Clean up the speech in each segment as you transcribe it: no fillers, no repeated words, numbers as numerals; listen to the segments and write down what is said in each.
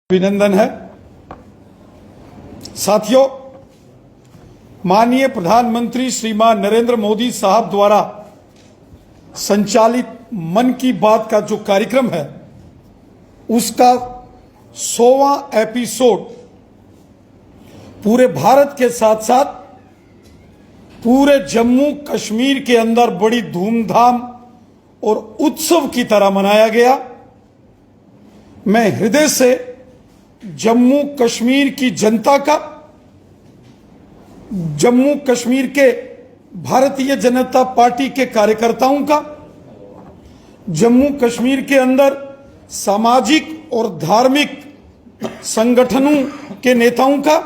अभिनंदन है। साथियों, माननीय प्रधानमंत्री श्रीमान नरेंद्र मोदी साहब द्वारा संचालित मन की बात का जो कार्यक्रम है उसका 100वां एपिसोड पूरे भारत के साथ साथ पूरे जम्मू कश्मीर के अंदर बड़ी धूमधाम और उत्सव की तरह मनाया गया। मैं हृदय से जम्मू कश्मीर की जनता का, जम्मू कश्मीर के भारतीय जनता पार्टी के कार्यकर्ताओं का, जम्मू कश्मीर के अंदर सामाजिक और धार्मिक संगठनों के नेताओं का,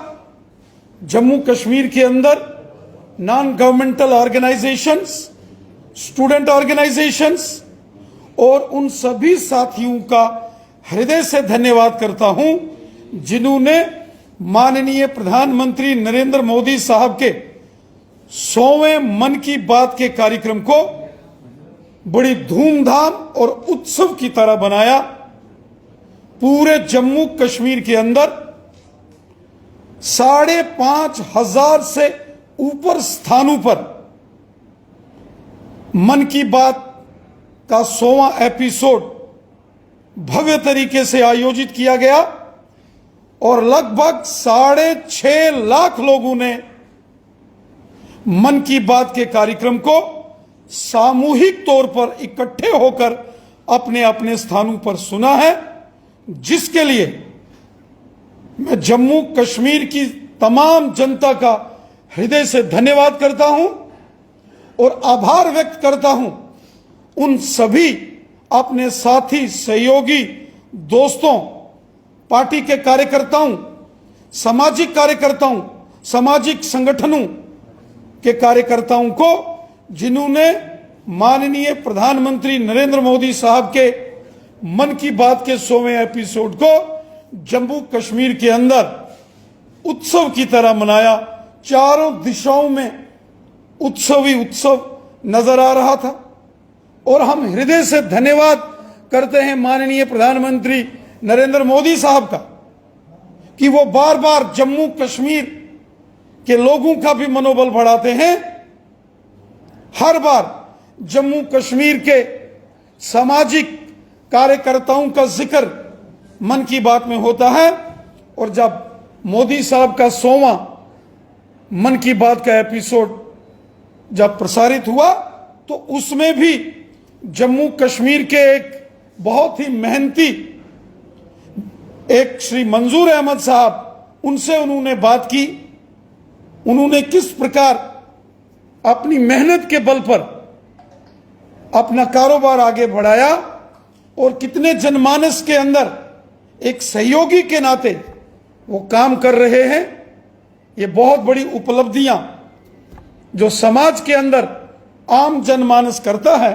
जम्मू कश्मीर के अंदर non governmental organisations, student organisations और उन सभी साथियों का हृदय से धन्यवाद करता हूं जिन्होंने माननीय प्रधानमंत्री नरेंद्र मोदी साहब के 100वें मन की बात के कार्यक्रम को बड़ी धूमधाम और उत्सव की तरह बनाया। पूरे जम्मू कश्मीर के अंदर 5,500 से ऊपर स्थानों पर मन की बात का 100वां एपिसोड भव्य तरीके से आयोजित किया गया और लगभग 6.5 लाख लोगों ने मन की बात के कार्यक्रम को सामूहिक तौर पर इकट्ठे होकर अपने अपने स्थानों पर सुना है, जिसके लिए मैं जम्मू कश्मीर की तमाम जनता का हृदय से धन्यवाद करता हूं और आभार व्यक्त करता हूं उन सभी अपने साथी, सहयोगी, दोस्तों, पार्टी के कार्यकर्ताओं, सामाजिक कार्यकर्ताओं, सामाजिक संगठनों के कार्यकर्ताओं को जिन्होंने माननीय प्रधानमंत्री नरेंद्र मोदी साहब के मन की बात के 100वें एपिसोड को जम्मू कश्मीर के अंदर उत्सव की तरह मनाया। चारों दिशाओं में उत्सव ही उत्सव नजर आ रहा था और हम हृदय से धन्यवाद करते हैं माननीय प्रधानमंत्री नरेंद्र मोदी साहब का कि वो बार बार जम्मू कश्मीर के लोगों का भी मनोबल बढ़ाते हैं। हर बार जम्मू कश्मीर के सामाजिक कार्यकर्ताओं का जिक्र मन की बात में होता है और जब मोदी साहब का 100वां मन की बात का एपिसोड जब प्रसारित हुआ तो उसमें भी जम्मू कश्मीर के एक बहुत ही मेहनती एक श्री मंजूर अहमद साहब, उनसे उन्होंने बात की। उन्होंने किस प्रकार अपनी मेहनत के बल पर अपना कारोबार आगे बढ़ाया और कितने जनमानस के अंदर एक सहयोगी के नाते वो काम कर रहे हैं। ये बहुत बड़ी उपलब्धियां जो समाज के अंदर आम जनमानस करता है,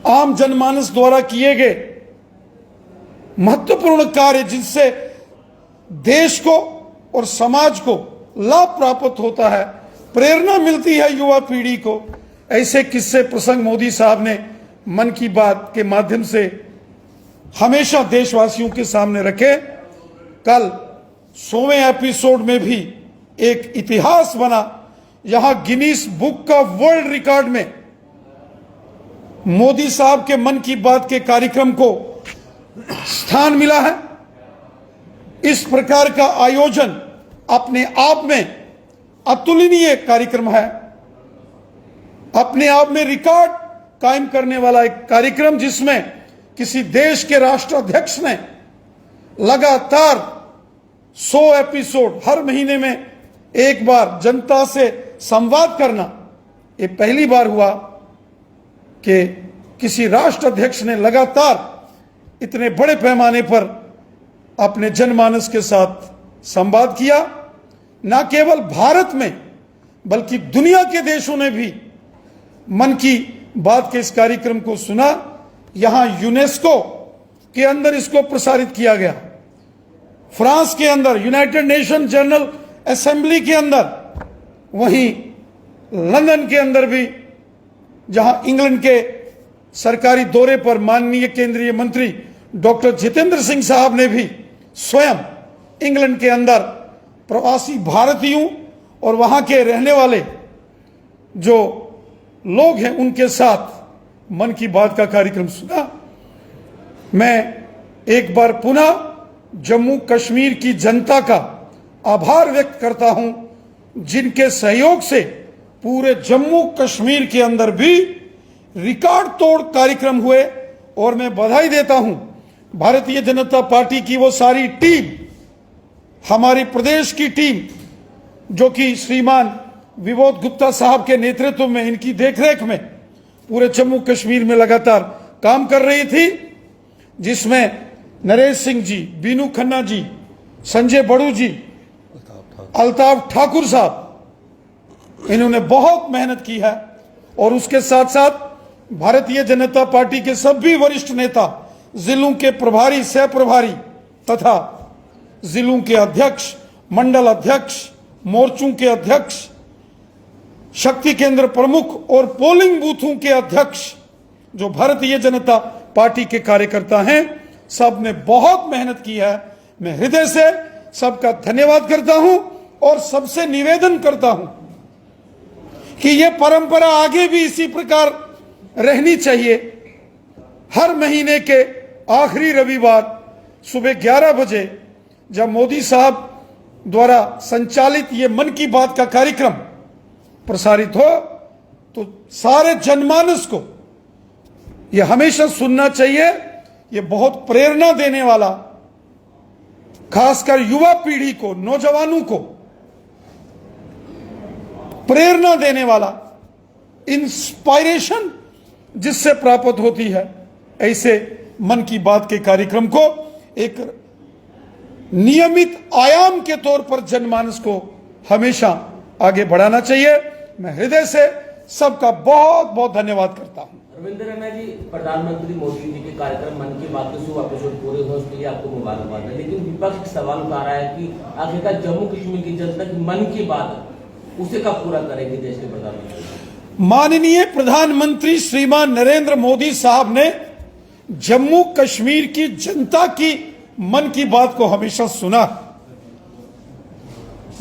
आम जनमानस द्वारा किए गए महत्वपूर्ण कार्य जिनसे देश को और समाज को लाभ प्राप्त होता है, प्रेरणा मिलती है युवा पीढ़ी को। ऐसे किस्से प्रसंग मोदी साहब ने मन की बात के माध्यम से हमेशा देशवासियों के सामने रखे। कल 100वें एपिसोड में भी एक इतिहास बना। यहां गिनीज बुक का वर्ल्ड रिकॉर्ड में मोदी साहब के मन की बात के कार्यक्रम को स्थान मिला है। इस प्रकार का आयोजन अपने आप में अतुलनीय कार्यक्रम है, अपने आप में रिकॉर्ड कायम करने वाला एक कार्यक्रम जिसमें किसी देश के राष्ट्राध्यक्ष ने लगातार 100 एपिसोड हर महीने में एक बार जनता से संवाद करना, ये पहली बार हुआ कि किसी राष्ट्राध्यक्ष ने लगातार इतने बड़े पैमाने पर अपने जनमानस के साथ संवाद किया। न केवल भारत में बल्कि दुनिया के देशों ने भी मन की बात के इस कार्यक्रम को सुना। यहां यूनेस्को के अंदर इसको प्रसारित किया गया, फ्रांस के अंदर यूनाइटेड नेशन जनरल असेंबली के अंदर, वहीं लंदन के अंदर भी जहां इंग्लैंड के सरकारी दौरे पर माननीय केंद्रीय मंत्री डॉक्टर जितेंद्र सिंह साहब ने भी स्वयं इंग्लैंड के अंदर प्रवासी भारतीयों और वहां के रहने वाले जो लोग हैं उनके साथ मन की बात का कार्यक्रम सुना। मैं एक बार पुनः जम्मू कश्मीर की जनता का आभार व्यक्त करता हूं, जिनके सहयोग से पूरे जम्मू कश्मीर के अंदर भी रिकॉर्ड तोड़ कार्यक्रम हुए। और मैं बधाई देता हूं भारतीय जनता पार्टी की वो सारी टीम, हमारी प्रदेश की टीम, जो कि श्रीमान विबोध गुप्ता साहब के नेतृत्व में, इनकी देखरेख में पूरे जम्मू कश्मीर में लगातार काम कर रही थी, जिसमें नरेश सिंह जी, बीनू खन्ना जी, संजय बड़ू जी, अल्ताफ ठाकुर साहब, इन्होंने बहुत मेहनत की है। और उसके साथ साथ भारतीय जनता पार्टी के सभी वरिष्ठ नेता, जिलों के प्रभारी, सह प्रभारी तथा जिलों के अध्यक्ष, मंडल अध्यक्ष, मोर्चों के अध्यक्ष, शक्ति केंद्र प्रमुख और पोलिंग बूथों के अध्यक्ष, जो भारतीय जनता पार्टी के कार्यकर्ता हैं, सब ने बहुत मेहनत की है। मैं हृदय से सबका धन्यवाद करता हूं और सबसे निवेदन करता हूं कि यह परंपरा आगे भी इसी प्रकार रहनी चाहिए। हर महीने के आखिरी रविवार सुबह 11 बजे जब मोदी साहब द्वारा संचालित ये मन की बात का कार्यक्रम प्रसारित हो, तो सारे जनमानस को यह हमेशा सुनना चाहिए। ये बहुत प्रेरणा देने वाला, खासकर युवा पीढ़ी को, नौजवानों को प्रेरणा देने वाला, इंस्पायरेशन जिससे प्राप्त होती है, ऐसे मन की बात के कार्यक्रम को एक नियमित आयाम के तौर पर जनमानस को हमेशा आगे बढ़ाना चाहिए। मैं हृदय से सबका बहुत बहुत धन्यवाद करता हूं। रविंद्र रैना जी, प्रधानमंत्री मोदी जी के कार्यक्रम मन की बात के 100 एपिसोड पूरे हुए, उसके लिए आपको मुबारकबाद है। लेकिन विपक्ष एक सवाल उठा रहा है कि आखिरकार जम्मू कश्मीर की जनता की मन की बात उसे कब पूरा करेंगे देश के प्रधानमंत्री? माननीय प्रधानमंत्री श्रीमान नरेंद्र मोदी साहब ने जम्मू कश्मीर की जनता की मन की बात को हमेशा सुना।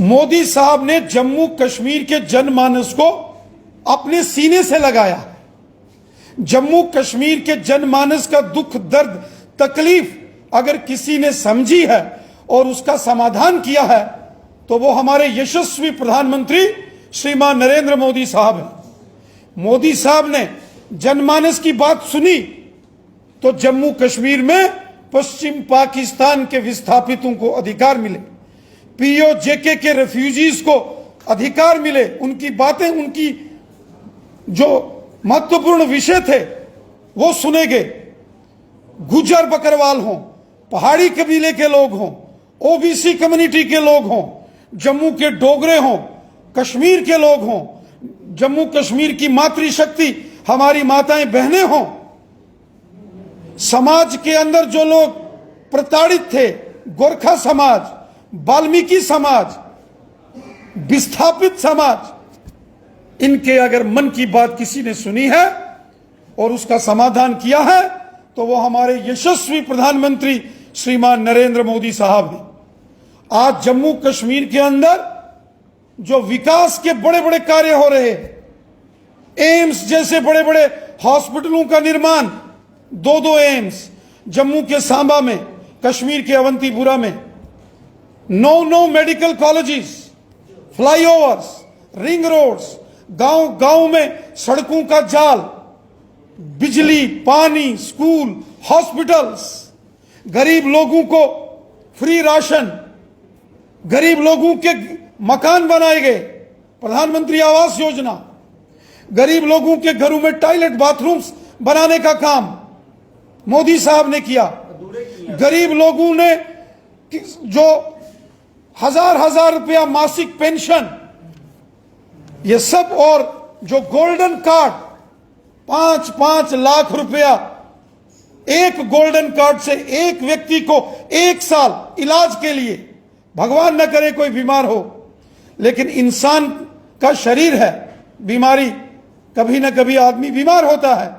मोदी साहब ने जम्मू कश्मीर के जनमानस को अपने सीने से लगाया। जम्मू कश्मीर के जनमानस का दुख, दर्द, तकलीफ अगर किसी ने समझी है और उसका समाधान किया है, तो वो हमारे यशस्वी प्रधानमंत्री श्रीमान नरेंद्र मोदी साहब हैं। मोदी साहब ने जनमानस की बात सुनी तो जम्मू कश्मीर में पश्चिम पाकिस्तान के विस्थापितों को अधिकार मिले, पीओजेके के रेफ्यूजीज को अधिकार मिले, उनकी बातें, उनकी जो महत्वपूर्ण विषय थे वो सुने गए। गुजर बकरवाल हों, पहाड़ी कबीले के लोग हों, ओबीसी कम्युनिटी के लोग हों, जम्मू के डोगरे हों, कश्मीर के लोग हों, जम्मू कश्मीर की मातृशक्ति हमारी माताएं बहनें हों, समाज के अंदर जो लोग प्रताड़ित थे, गोरखा समाज, वाल्मीकि समाज, विस्थापित समाज, इनके अगर मन की बात किसी ने सुनी है और उसका समाधान किया है, तो वो हमारे यशस्वी प्रधानमंत्री श्रीमान नरेंद्र मोदी साहब हैं। आज जम्मू कश्मीर के अंदर जो विकास के बड़े बड़े कार्य हो रहे हैं, एम्स जैसे बड़े बड़े हॉस्पिटलों का निर्माण, 2 एम्स जम्मू के सांबा में, कश्मीर के अवंतीपुरा में, 9 medical colleges, flyovers, ring roads, गांव गांव में सड़कों का जाल, बिजली, पानी, स्कूल, हॉस्पिटल्स, गरीब लोगों को फ्री राशन, गरीब लोगों के मकान बनाए गए, प्रधानमंत्री आवास योजना, गरीब लोगों के घरों में टॉयलेट, बाथरूम्स बनाने का काम मोदी साहब ने किया। गरीब लोगों ने जो हजार रुपया मासिक पेंशन, ये सब, और जो गोल्डन कार्ड 5-5 लाख रुपया, एक गोल्डन कार्ड से एक व्यक्ति को 1 साल इलाज के लिए, भगवान न करे कोई बीमार हो, लेकिन इंसान का शरीर है, बीमारी, कभी ना कभी आदमी बीमार होता है।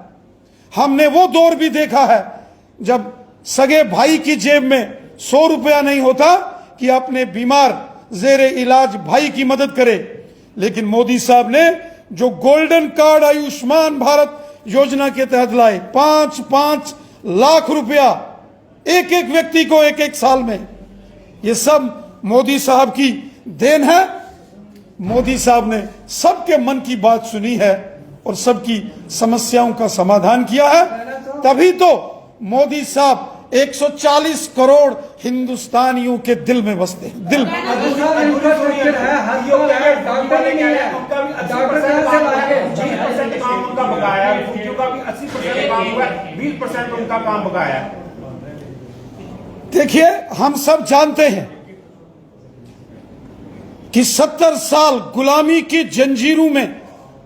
हमने वो दौर भी देखा है जब सगे भाई की जेब में 100 रुपया नहीं होता कि अपने बीमार जेरे इलाज भाई की मदद करे। लेकिन मोदी साहब ने जो गोल्डन कार्ड आयुष्मान भारत योजना के तहत लाए, 5-5 लाख रुपया एक एक व्यक्ति को एक एक साल में, ये सब मोदी साहब की देन है। मोदी साहब ने सबके मन की बात सुनी है और सबकी समस्याओं का समाधान किया है। तभी तो मोदी साहब 140 करोड़ हिंदुस्तानियों के दिल में बसते हैं, दिल में। देखिए, हम सब जानते हैं कि 70 साल गुलामी की जंजीरों में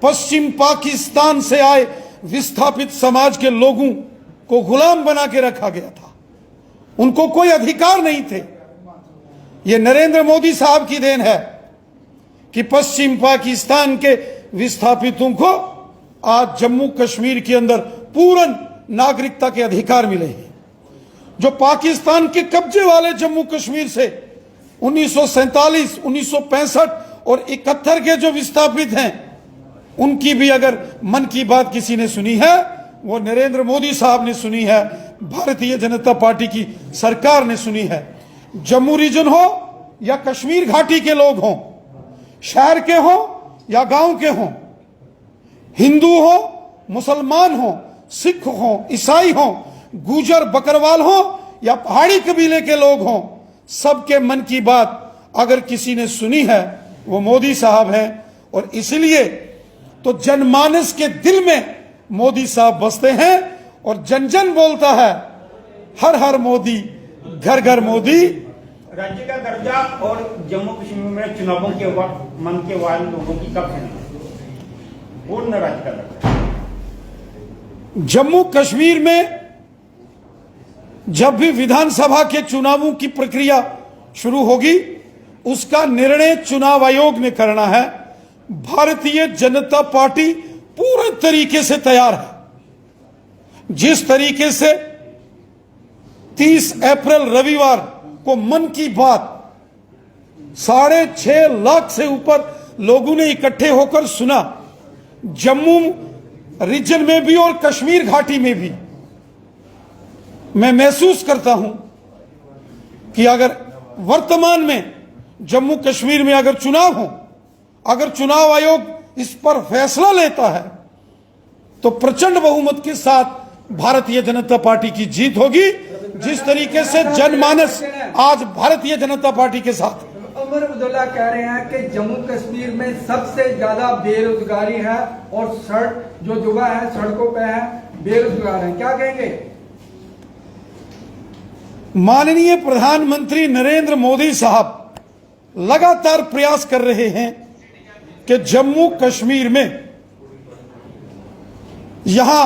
पश्चिम पाकिस्तान से आए विस्थापित समाज के लोगों को गुलाम बना के रखा गया था। उनको कोई अधिकार नहीं थे। यह नरेंद्र मोदी साहब की देन है कि पश्चिम पाकिस्तान के विस्थापितों को आज जम्मू कश्मीर के अंदर पूर्ण नागरिकता के अधिकार मिले हैं। जो पाकिस्तान के कब्जे वाले जम्मू कश्मीर से 1947, 1965 और 71 के जो विस्थापित हैं, उनकी भी अगर मन की बात किसी ने सुनी है, वो नरेंद्र मोदी साहब ने सुनी है, भारतीय जनता पार्टी की सरकार ने सुनी है। जम्मू रीजन हो या कश्मीर घाटी के लोग हों, शहर के हों या गांव के हों, हिंदू हो, मुसलमान हो, सिख हो, ईसाई हो, गुजर बकरवाल हो या पहाड़ी कबीले के लोग हों, सबके मन की बात अगर किसी ने सुनी है वो मोदी साहब हैं। और इसलिए तो जनमानस के दिल में मोदी साहब बसते हैं और जन जन बोलता है हर हर मोदी, घर घर मोदी। राज्य का दर्जा और जम्मू कश्मीर में चुनावों के वक्त मन के वाले लोगों की कब है पूर्ण राज्य का दर्जा? जम्मू कश्मीर में जब भी विधानसभा के चुनावों की प्रक्रिया शुरू होगी, उसका निर्णय चुनाव आयोग ने करना है। भारतीय जनता पार्टी पूरे तरीके से तैयार है। जिस तरीके से 30 अप्रैल रविवार को मन की बात 6.5 लाख से ऊपर लोगों ने इकट्ठे होकर सुना, जम्मू रीजन में भी और कश्मीर घाटी में भी, मैं महसूस करता हूं कि अगर वर्तमान में जम्मू कश्मीर में अगर चुनाव हो, अगर चुनाव आयोग इस पर फैसला लेता है, तो प्रचंड बहुमत के साथ भारतीय जनता पार्टी की जीत होगी। जिस तरीके से जनमानस आज भारतीय जनता पार्टी के साथ। उमर अब्दुल्ला कह रहे हैं कि जम्मू कश्मीर में सबसे ज्यादा बेरोजगारी है और जो युवा है सड़कों पे है, बेरोजगार है, क्या कहेंगे? माननीय प्रधानमंत्री नरेंद्र मोदी साहब लगातार प्रयास कर रहे हैं कि जम्मू कश्मीर में यहां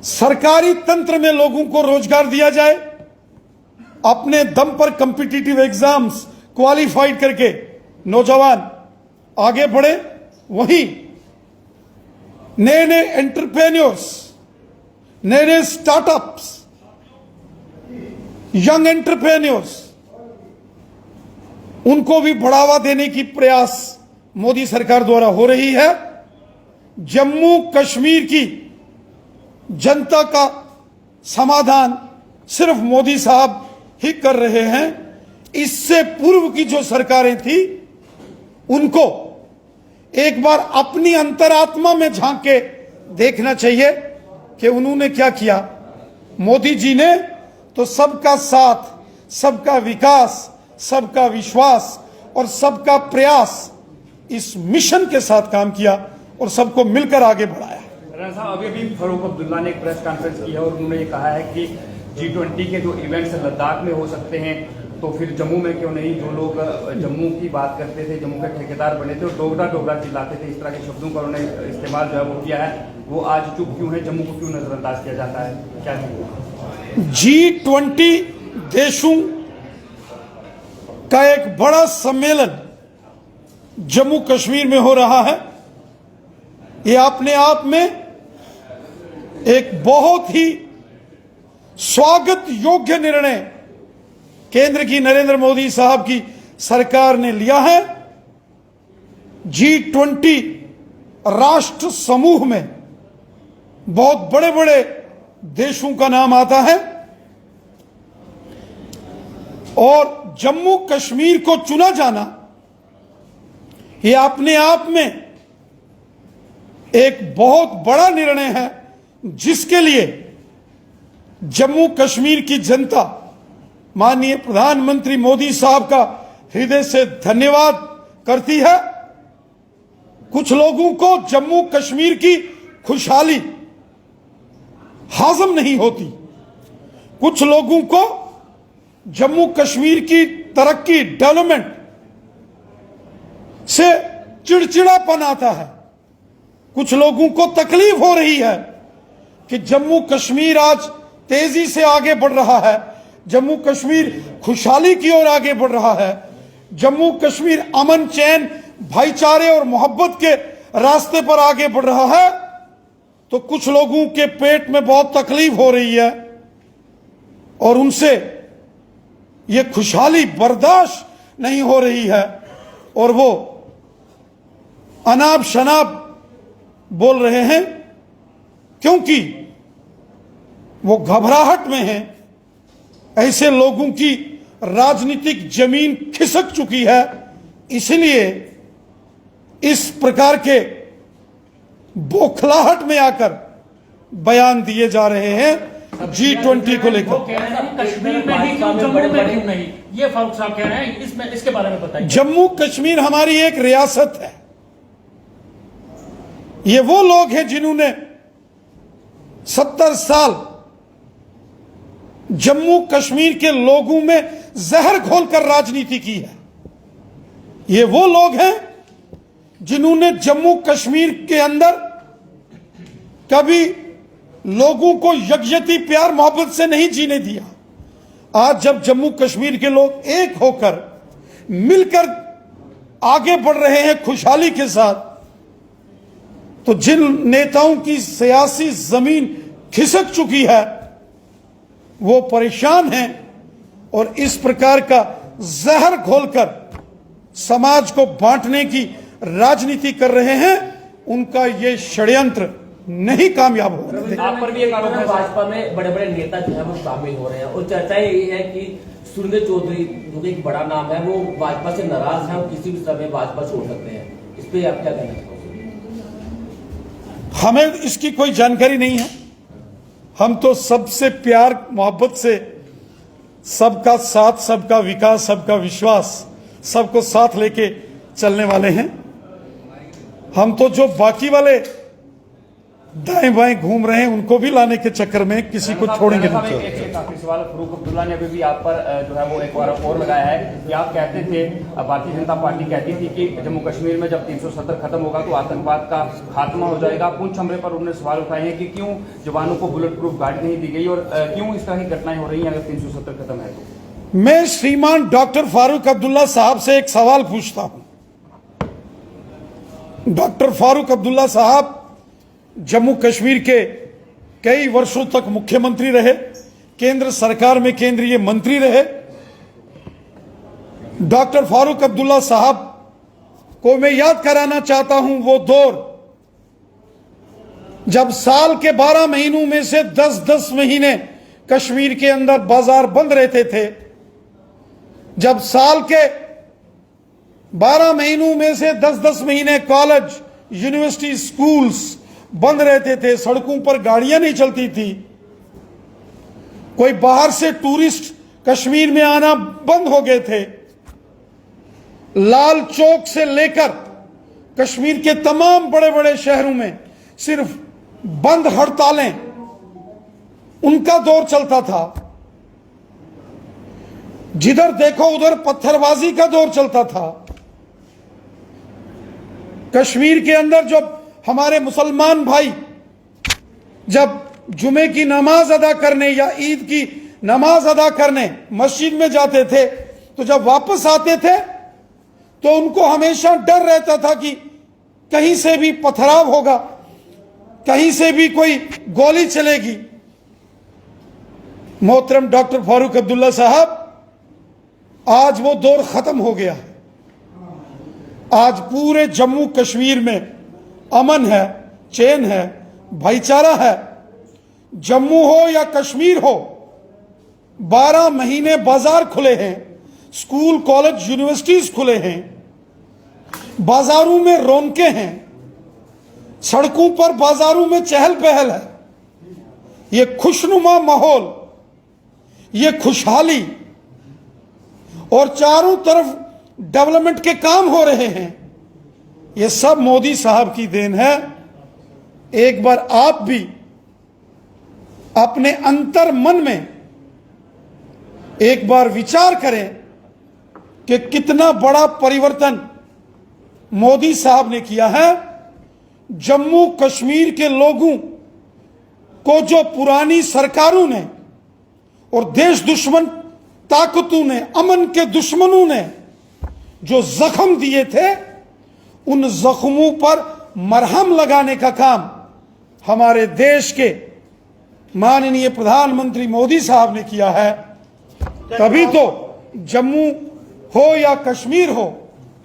सरकारी तंत्र में लोगों को रोजगार दिया जाए, अपने दम पर कॉम्पिटिटिव एग्जाम्स क्वालिफाइड करके नौजवान आगे बढ़े। वहीं नए नए एंटरप्रेन्योर्स, नए नए स्टार्टअप्स, यंग एंटरप्रेन्योर्स, उनको भी बढ़ावा देने की प्रयास मोदी सरकार द्वारा हो रही है। जम्मू कश्मीर की जनता का समाधान सिर्फ मोदी साहब ही कर रहे हैं। इससे पूर्व की जो सरकारें थी, उनको एक बार अपनी अंतरात्मा में झांक के देखना चाहिए कि उन्होंने क्या किया। मोदी जी ने तो सबका साथ, सबका विकास, सबका विश्वास और सबका प्रयास, इस मिशन के साथ काम किया और सबको मिलकर आगे बढ़ाया। राणा साहब, अभी फारूक अब्दुल्ला ने एक प्रेस कॉन्फ्रेंस की है और उन्होंने ये कहा है कि G20 के जो इवेंट्स लद्दाख में हो सकते हैं, तो फिर जम्मू में क्यों नहीं? जो लोग जम्मू की बात करते थे, जम्मू के ठेकेदार बने थे और डोगरा डोगरा चिल्लाते थे, इस तरह के शब्दों का उन्होंने इस्तेमाल जो है वो किया है, वो आज चुप क्यों है? जम्मू को क्यों नजरअंदाज किया जाता है? क्या G20 देशों का एक बड़ा सम्मेलन जम्मू कश्मीर में हो रहा है। ये अपने आप में एक बहुत ही स्वागत योग्य निर्णय केंद्र की नरेंद्र मोदी साहब की सरकार ने लिया है। G20 राष्ट्र समूह में बहुत बड़े बड़े देशों का नाम आता है और जम्मू कश्मीर को चुना जाना यह अपने आप में एक बहुत बड़ा निर्णय है, जिसके लिए जम्मू कश्मीर की जनता माननीय प्रधानमंत्री मोदी साहब का हृदय से धन्यवाद करती है। कुछ लोगों को जम्मू कश्मीर की खुशहाली हाजम नहीं होती, कुछ लोगों को जम्मू कश्मीर की तरक्की डेवलपमेंट से चिड़चिड़ापन आता है, कुछ लोगों को तकलीफ हो रही है कि जम्मू कश्मीर आज तेजी से आगे बढ़ रहा है, जम्मू कश्मीर खुशहाली की ओर आगे बढ़ रहा है, जम्मू कश्मीर अमन चैन भाईचारे और मोहब्बत के रास्ते पर आगे बढ़ रहा है। तो कुछ लोगों के पेट में बहुत तकलीफ हो रही है और उनसे यह खुशहाली बर्दाश्त नहीं हो रही है और वो अनाप शनाप बोल रहे हैं, क्योंकि वो घबराहट में हैं। ऐसे लोगों की राजनीतिक जमीन खिसक चुकी है, इसलिए इस प्रकार के बौखलाहट में आकर बयान दिए जा रहे हैं G20 को लेकर। वो कह रहे हैं कश्मीर में ही क्यों, जम्मू में क्यों नहीं, ये फारूक साहब कह रहे हैं, इसमें इसके बारे में बताइए। जम्मू कश्मीर हमारी एक रियासत है। ये वो लोग हैं जिन्होंने 70 साल जम्मू कश्मीर के लोगों में जहर घोलकर राजनीति की है। ये वो लोग हैं जिन्होंने जम्मू कश्मीर के अंदर कभी लोगों को यकजहती प्यार मोहब्बत से नहीं जीने दिया। आज जब जम्मू कश्मीर के लोग एक होकर मिलकर आगे बढ़ रहे हैं खुशहाली के साथ, तो जिन नेताओं की सियासी जमीन खिसक चुकी है वो परेशान हैं और इस प्रकार का जहर घोलकर समाज को बांटने की राजनीति कर रहे हैं। उनका ये षड्यंत्र नहीं कामयाब हो रहा। आप पर भी एक आरोप है, भाजपा में बड़े बड़े नेता जो है वो शामिल हो रहे हैं और चर्चा ये है कि सुरेंद्र चौधरी जो कि एक बड़ा नाम है वो भाजपा से नाराज है और किसी भी समय भाजपा छोड़ सकते हैं। इस पे आप क्या कहना चाहोगे? हमें इसकी कोई जानकारी नहीं है। हम तो सबसे प्यार मोहब्बत से, सबका साथ, सबका विकास, सबका विश्वास, सबको साथ लेके चलने वाले हैं। हम तो जो बाकी वाले दाएं बाएं घूम रहे हैं उनको भी लाने के चक्कर में किसी को छोड़ेंगे नहीं। एक आखिरी सवाल, फारूक अब्दुल्ला ने अभी भी आप पर जो है वो एक बार और लगाया है कि आप कहते थे, भारतीय जनता पार्टी कहती थी कि जम्मू कश्मीर में जब 370 खत्म होगा तो आतंकवाद का खात्मा हो जाएगा। पुंछ हमले पर उन्होंने सवाल उठाए हैं कि क्यों जवानों को बुलेट प्रूफ गाड़ी नहीं दी गई और क्यों इस तरह की घटनाएं हो रही हैं अगर 370 खत्म है तो। मैं श्रीमान डॉक्टर फारूक अब्दुल्ला साहब से एक सवाल पूछता हूं। डॉक्टर फारूक अब्दुल्ला साहब जम्मू कश्मीर के कई वर्षों तक मुख्यमंत्री रहे, केंद्र सरकार में केंद्रीय मंत्री रहे। डॉक्टर फारूक अब्दुल्ला साहब को मैं याद कराना चाहता हूं वो दौर जब साल के 12 महीनों में से 10-10 महीने कश्मीर के अंदर बाजार बंद रहते थे, जब साल के 12 महीनों में से 10-10 महीने कॉलेज, यूनिवर्सिटी, स्कूल्स बंद रहते थे, सड़कों पर गाड़ियां नहीं चलती थी, कोई बाहर से टूरिस्ट कश्मीर में आना बंद हो गए थे। लाल चौक से लेकर कश्मीर के तमाम बड़े बड़े शहरों में सिर्फ बंद हड़तालें, उनका दौर चलता था। जिधर देखो उधर पत्थरबाजी का दौर चलता था। कश्मीर के अंदर जब हमारे मुसलमान भाई जब जुमे की नमाज अदा करने या ईद की नमाज अदा करने मस्जिद में जाते थे, तो जब वापस आते थे तो उनको हमेशा डर रहता था कि कहीं से भी पथराव होगा, कहीं से भी कोई गोली चलेगी। मोहतरम डॉक्टर फारूक अब्दुल्ला साहब, आज वो दौर खत्म हो गया। आज पूरे जम्मू कश्मीर में अमन है, चैन है, भाईचारा है। जम्मू हो या कश्मीर हो, 12 महीने बाजार खुले हैं, स्कूल कॉलेज यूनिवर्सिटीज खुले हैं, बाजारों में रौनकें हैं, सड़कों पर बाजारों में चहल पहल है। ये खुशनुमा माहौल, ये खुशहाली और चारों तरफ डेवलपमेंट के काम हो रहे हैं, ये सब मोदी साहब की देन है। एक बार आप भी अपने अंतर मन में एक बार विचार करें कि कितना बड़ा परिवर्तन मोदी साहब ने किया है। जम्मू कश्मीर के लोगों को जो पुरानी सरकारों ने और देश दुश्मन ताकतों ने, अमन के दुश्मनों ने जो जख्म दिए थे, उन जख्मों पर मरहम लगाने का काम हमारे देश के माननीय प्रधानमंत्री मोदी साहब ने किया है। तभी तो जम्मू हो या कश्मीर हो,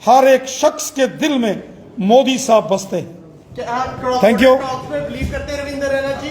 हर एक शख्स के दिल में मोदी साहब बसते हैं। क्या आप Thank you. टॉक्स में बिलीव करते हैं रविंद्र रैना जी?